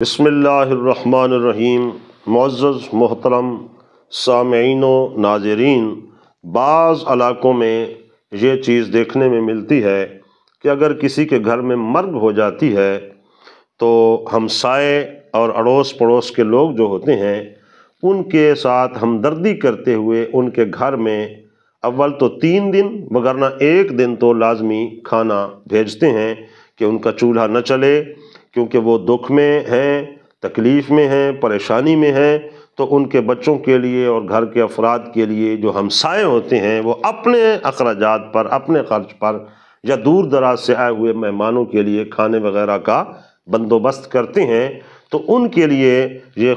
بسم اللہ الرحمن الرحیم۔ معزز محترم سامعین و ناظرین، بعض علاقوں میں یہ چیز دیکھنے میں ملتی ہے کہ اگر کسی کے گھر میں مرگ ہو جاتی ہے تو ہمسائے اور اڑوس پڑوس کے لوگ جو ہوتے ہیں ان کے ساتھ ہمدردی کرتے ہوئے ان کے گھر میں اول تو 3 دن وگرنہ 1 دن تو لازمی کھانا بھیجتے ہیں کہ ان کا چولہا نہ چلے، کیونکہ وہ دکھ میں ہیں، تکلیف میں ہیں، پریشانی میں ہیں، تو ان کے بچوں کے لیے اور گھر کے افراد کے لیے جو ہمسائے ہوتے ہیں وہ اپنے اخراجات پر، اپنے خرچ پر یا دور دراز سے آئے ہوئے مہمانوں کے لیے کھانے وغیرہ کا بندوبست کرتے ہیں۔ تو ان کے لیے یہ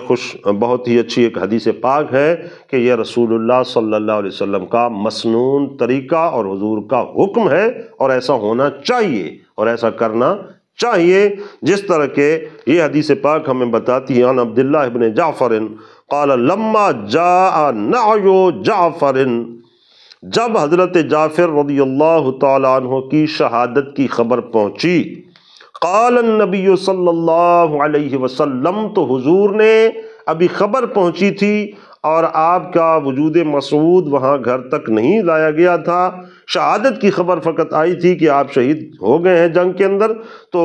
بہت ہی اچھی ایک حدیث پاک ہے کہ یہ رسول اللہ صلی اللہ علیہ وسلم کا مسنون طریقہ اور حضور کا حکم ہے، اور ایسا ہونا چاہیے اور ایسا کرنا چاہیے، جس طرح کہ یہ حدیث پاک ہمیں بتاتی ہے۔ عن عبداللہ ابن جعفر قال لما جاء نعی جعفر، جب حضرت جعفر رضی اللہ تعالیٰ عنہ کی شہادت کی خبر پہنچی، قال النبی صلی اللہ علیہ وسلم، تو حضور نے ابھی خبر پہنچی تھی اور آپ کا وجود مسعود وہاں گھر تک نہیں لایا گیا تھا، شہادت کی خبر فقط آئی تھی کہ آپ شہید ہو گئے ہیں جنگ کے اندر۔ تو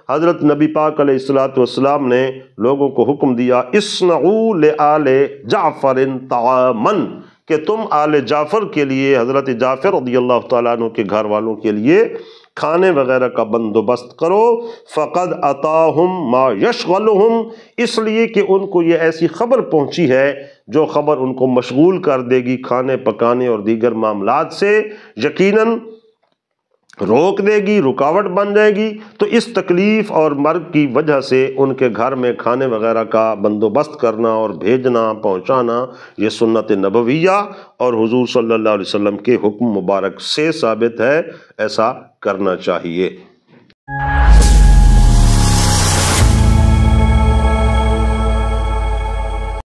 حضرت نبی پاک علیہ الصلوۃ والسلام نے لوگوں کو حکم دیا، اصنعوا لآل جعفر طعاما، کہ تم آل جعفر کے لیے، حضرت جعفر رضی اللہ تعالیٰ عنہ کے گھر والوں کے لیے کھانے وغیرہ کا بندوبست کرو۔ فقد اتاہم ما یشغلہم، اس لیے کہ ان کو یہ ایسی خبر پہنچی ہے جو خبر ان کو مشغول کر دے گی کھانے پکانے اور دیگر معاملات سے، یقیناً روک دے گی، رکاوٹ بن جائے گی۔ تو اس تکلیف اور مرگ کی وجہ سے ان کے گھر میں کھانے وغیرہ کا بندوبست کرنا اور بھیجنا پہنچانا یہ سنت نبویہ اور حضور صلی اللہ علیہ وسلم کے حکم مبارک سے ثابت ہے، ایسا کرنا چاہیے۔